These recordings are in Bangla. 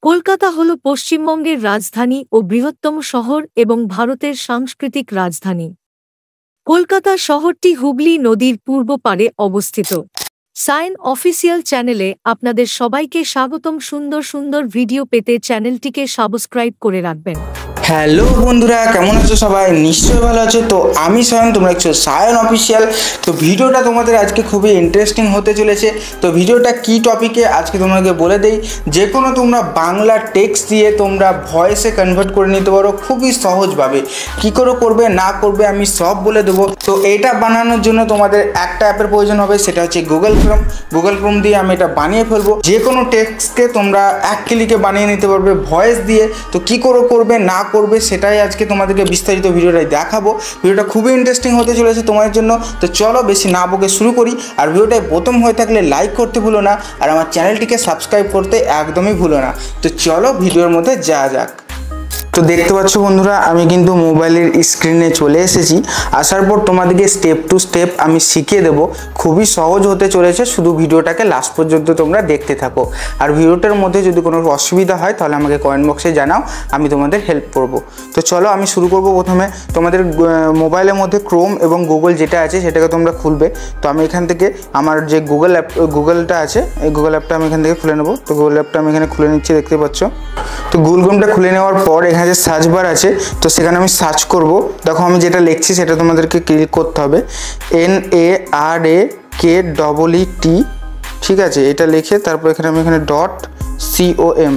কলকাতা হল পশ্চিমবঙ্গের রাজধানী ও বৃহত্তম শহর এবং ভারতের সাংস্কৃতিক রাজধানী। কলকাতা শহরটি হুগলি নদীর পূর্ব পাড়ে অবস্থিত। সায়েন অফিসিয়াল চ্যানেলে আপনাদের সবাইকে স্বাগতম। সুন্দর সুন্দর ভিডিও পেতে চ্যানেলটিকে সাবস্ক্রাইব করে রাখবেন। হ্যালো বন্ধুরা, কেমন আছো সবাই? নিশ্চয়ই ভালো আছো। তো আমি সায়ন, তোমরা দেখছো সায়ন অফিসিয়াল। তো ভিডিওটা তোমাদের আজকে খুবই ইন্টারেস্টিং হতে চলেছে। তো ভিডিওটা কি টপিকে আজকে তোমাকে বলে দেই। যে কোনো তোমরা বাংলা টেক্সট দিয়ে তোমরা ভয়েসে কনভার্ট করে নিতে পারো খুবই সহজভাবে। কী করে করবে না করবে আমি সব বলে দেবো। তো এটা বানানোর জন্য তোমাদের একটা অ্যাপের প্রয়োজন হবে, সেটা হচ্ছে গুগল ক্রোম দিয়ে আমি এটা বানিয়ে ফেলবো। যে কোনো টেক্সটকে তোমরা এক ক্লিকে বানিয়ে নিতে পারবে ভয়েস দিয়ে। তো কী করে করবে না করবে সেটাই আজকে তোমাদেরকে বিস্তারিত ভিডিওটাই দেখাবো। ভিডিওটা খুবই ইন্টারেস্টিং হতে চলেছে তোমাদের জন্য। তো চলো বেশি না বকে শুরু করি। আর ভিডিওটায় প্রথম হয়ে থাকলে লাইক করতে ভুলো না, আর আমার চ্যানেলটিকে সাবস্ক্রাইব করতে একদমই ভুলো না। তো চলো ভিডিওর মধ্যে যাওয়া যাক। তো দেখতে পাচ্ছ বন্ধুরা, আমি কিন্তু মোবাইলের স্ক্রিনে চলে এসেছি। আসার পর তোমাদেরকে স্টেপ টু স্টেপ আমি শিখিয়ে দেবো। খুবই সহজ হতে চলেছে, শুধু ভিডিওটাকে লাস্ট পর্যন্ত তোমরা দেখতে থাকো। আর ভিডিওটার মধ্যে যদি কোনো অসুবিধা হয় তাহলে আমাকে কমেন্ট বক্সে জানাও, আমি তোমাদের হেল্প করব। তো চলো আমি শুরু করব। প্রথমে তোমাদের মোবাইলের মধ্যে ক্রোম এবং গুগল যেটা আছে সেটাকে তোমরা খুলবে। তো আমি এখান থেকে আমার যে গুগলটা আছে, এই গুগল অ্যাপটা আমি এখান থেকে খুলে নেবো। তো গুগল অ্যাপটা আমি এখানে খুলে নিচ্ছি, দেখতে পাচ্ছ। তো গুগল ক্রোমটা খুলে নেওয়ার পর এখানে যে সার্চ বার আছে, তো সেখানে আমি সার্চ করব। দেখো আমি যেটা লিখছি সেটা তোমাদেরকে ক্লিক করতে হবে। NARAKEET, ঠিক আছে, এটা লিখে তারপর এখানে আমি .com,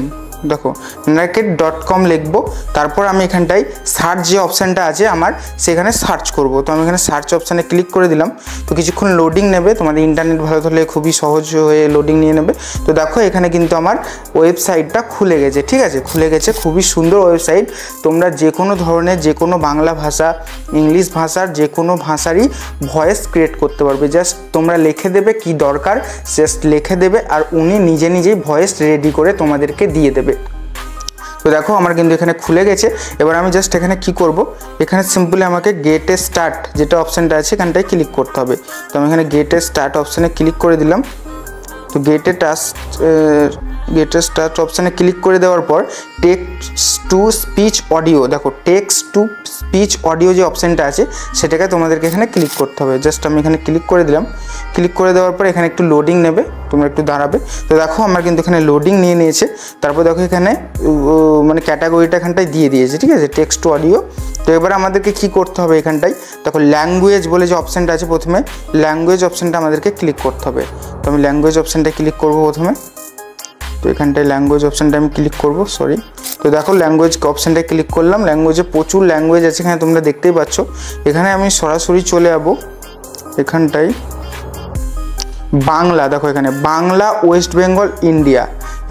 দেখো narake.com লিখবো। তারপর আমি এখানটায় সার্চ যে অপশানটা আছে আমার, সেখানে সার্চ করব। তো আমি এখানে সার্চ অপশানে ক্লিক করে দিলাম। তো কিছুক্ষণ লোডিং নেবে, তোমাদের ইন্টারনেট ভালো থাকলে খুবই সহজ হয়ে লোডিং নিয়ে নেবে। তো দেখো এখানে কিন্তু আমার ওয়েবসাইটটা খুলে গেছে, ঠিক আছে, খুলে গেছে। খুবই সুন্দর ওয়েবসাইট। তোমরা যে কোনো ধরনের, যে কোনো বাংলা ভাষা, ইংলিশ ভাষার যে কোনো ভাষারই ভয়েস ক্রিয়েট করতে পারবে। জাস্ট তোমরা লিখে দেবে কি দরকার, জাস্ট লিখে দেবে, আর উনি নিজেই ভয়েস রেডি করে তোমাদেরকে দিয়ে দেবে। তো দেখো আমার কিন্তু এখানে খুলে গেছে। এবার আমি জাস্ট এখানে কি করব, এখানে সিম্পলি আমাকে গেট এ স্টার্ট যেটা অপশানটা আছে এখানটায় ক্লিক করতে হবে। তো আমি এখানে গেট এ স্টার্ট অপশানে ক্লিক করে দিলাম। তো গেট এ স্টার্ট অপশানে ক্লিক করে দেওয়ার পর টেক্সট টু স্পিচ অডিও, দেখো টেক্সট টু স্পিচ অডিও যে অপশানটা আছে সেটাকে তোমাদেরকে এখানে ক্লিক করতে হবে। জাস্ট আমি এখানে ক্লিক করে দিলাম। ক্লিক করে দেওয়ার পর এখানে একটু লোডিং নেবে, তোমরা একটু দাঁড়াবে। তো দেখো আমার কিন্তু এখানে লোডিং নিয়ে নিয়েছে। তারপর দেখো এখানে মানে ক্যাটাগরিটা এখানটায় দিয়ে দিয়েছে, ঠিক আছে, টেক্সট টু অডিও। তো এবার আমাদেরকে কি করতে হবে, এখানটায় দেখো ল্যাঙ্গুয়েজ বলে যে অপশানটা আছে, প্রথমে ল্যাঙ্গুয়েজ অপশানটা আমাদেরকে ক্লিক করতে হবে। তো আমি ল্যাঙ্গুয়েজ অপশানটা ক্লিক করবো প্রথমে। তো এখানটায় ল্যাঙ্গুয়েজ অপশানটা আমি ক্লিক করব, সরি। তো দেখো ল্যাঙ্গুয়েজ অপশানটায় ক্লিক করলাম। ল্যাঙ্গুয়েজে প্রচুর ল্যাঙ্গুয়েজ আছে এখানে, তোমরা দেখতেই পাচ্ছ। এখানে আমি সরাসরি চলে যাবো এখানটায় বাংলা। দেখো এখানে বাংলা, ওয়েস্ট বেঙ্গল, ইন্ডিয়া।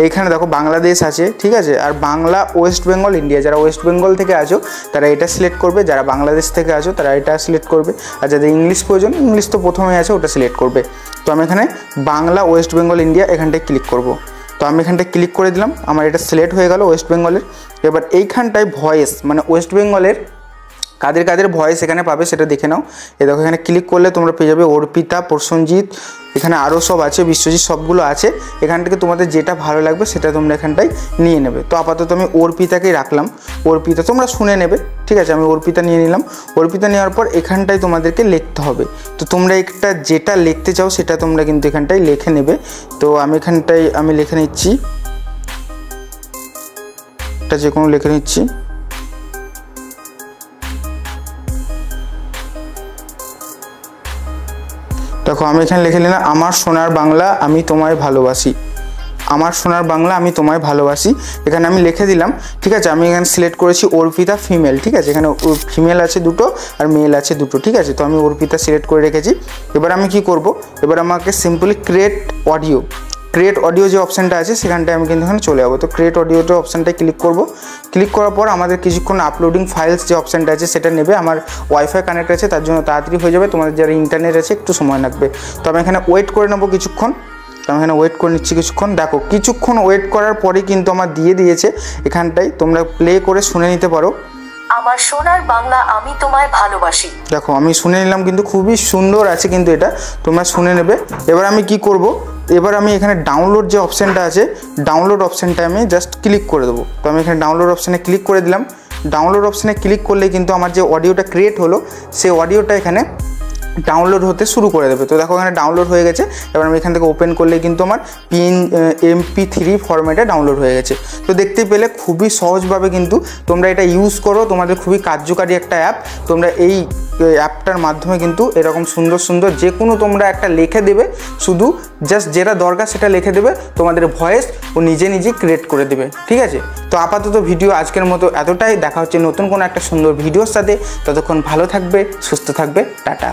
এইখানে দেখো বাংলাদেশ আছে, ঠিক আছে, আর বাংলা, ওয়েস্ট বেঙ্গল, ইন্ডিয়া। যারা ওয়েস্ট বেঙ্গল থেকে আছো তারা এটা সিলেক্ট করবে, যারা বাংলাদেশ থেকে আছো তারা এটা সিলেক্ট করবে, আর যাদের ইংলিশ প্রয়োজন, ইংলিশ তো প্রথমেই আছে, ওটা সিলেক্ট করবে। তো আমি এখানে বাংলা, ওয়েস্ট বেঙ্গল, ইন্ডিয়া এখানটায় ক্লিক করব। তো আমি এখানটায় ক্লিক করে দিলাম, আমার এটা সিলেক্ট হয়ে গেল ওয়েস্ট বেঙ্গলের। এবার এইখানটায় ভয়েস, মানে ওয়েস্ট বেঙ্গলের কাদের ভয়েস এখানে পাবে সেটা দেখে নাও। এই দেখো এখানে ক্লিক করলে তোমরা পেয়ে যাবে অর্পিতা, প্রসেনজিৎ, এখানে আরও সব আছে, বিশ্বজিৎ, সবগুলো আছে। এখান থেকে তোমাদের যেটা ভালো লাগবে সেটা তোমরা এখানটায় নিয়ে নেবে। তো আপাতত আমি অর্পিতাকেই রাখলাম। অর্পিতা তোমরা শুনে নেবে, ঠিক আছে, আমি অর্পিতা নিয়ে নিলাম। অর্পিতা নেওয়ার পর এখানটায় তোমাদেরকে লিখতে হবে। তো তোমরা একটা যেটা লিখতে চাও সেটা তোমরা কিন্তু এখানটায় লিখে নেবে। তো আমি এখানটায় আমি লিখে নিচ্ছি, এটা যে কোনো লিখে নিচ্ছি। দেখো আমি এখানে লিখে নিলাম আমার সোনার বাংলা আমি তোমায় ভালোবাসি, আমার সোনার বাংলা আমি তোমায় ভালোবাসি। এখানে আমি লিখে দিলাম, ঠিক আছে। আমি এখানে সিলেক্ট করেছি অর্পিতা ফিমেল, ঠিক আছে, এখানে ফিমেল আছে দুটো আর মেল আছে দুটো, ঠিক আছে। তো আমি অর্পিতা সিলেক্ট করে রেখেছি। এবার আমি কি করব, এবার আমাকে সিম্পলি ক্রিয়েট অডিও যে অপশানটা আছে সেখানটায় আমি কিন্তু এখানে চলে যাবো। তো ক্রিয়েট অডিওটা অপশানটায় ক্লিক করব। ক্লিক করার পর আমাদের কিছুক্ষণ আপলোডিং ফাইলস যে অপশানটা আছে সেটা নেবে। আমার ওয়াইফাই কানেক্ট আছে, তার জন্য তাড়াতাড়ি হয়ে যাবে। তোমাদের যারা ইন্টারনেট আছে একটু সময় লাগবে। তো আমি এখানে ওয়েট করে নেবো কিছুক্ষণ। তো আমি এখানে ওয়েট করে নিচ্ছি কিছুক্ষণ। দেখো কিছুক্ষণ ওয়েট করার পরেই কিন্তু আমার দিয়ে দিয়েছে। এখানটায় তোমরা প্লে করে শুনে নিতে পারো। আমার সোনার বাংলা আমি তোমায় ভালোবাসি। দেখো আমি শুনে নিলাম, কিন্তু খুবই সুন্দর আছে কিন্তু এটা, তোমরা শুনে নেবে। এবার আমি কি করব, এবার আমি এখানে ডাউনলোড যে অপশানটা আছে, ডাউনলোড অপশানটা আমি জাস্ট ক্লিক করে দেবো। তো আমি এখানে ডাউনলোড অপশানে ক্লিক করে দিলাম। ডাউনলোড অপশানে ক্লিক করলে কিন্তু আমার যে অডিওটা ক্রিয়েট হলো সেই অডিওটা এখানে ডাউনলোড হতে শুরু করে দেবে। তো দেখো এখানে ডাউনলোড হয়ে গেছে। এবার আমি এখান থেকে ওপেন করলে কিন্তু আমার MP3 ফরম্যাটে ডাউনলোড হয়ে গেছে। তো দেখতে পেলে খুবই সহজভাবে কিন্তু তোমরা এটা ইউজ করো, তোমাদের খুবই কার্যকারী একটা অ্যাপ। তোমরা এই অ্যাপটার মাধ্যমে কিন্তু এরকম সুন্দর সুন্দর যে কোনো তোমরা একটা লিখে দেবে, শুধু জাস্ট যেটা দরকার সেটা লিখে দেবে, তোমাদের ভয়েস ও নিজে নিজে ক্রিয়েট করে দেবে। ঠিক আছে, তো আপাতত ভিডিও আজকের মতো এতটাই। দেখা হচ্ছে নতুন কোনো একটা সুন্দর ভিডিওর সাথে। ততক্ষণ ভালো থাকবে, সুস্থ থাকবে, টাটা।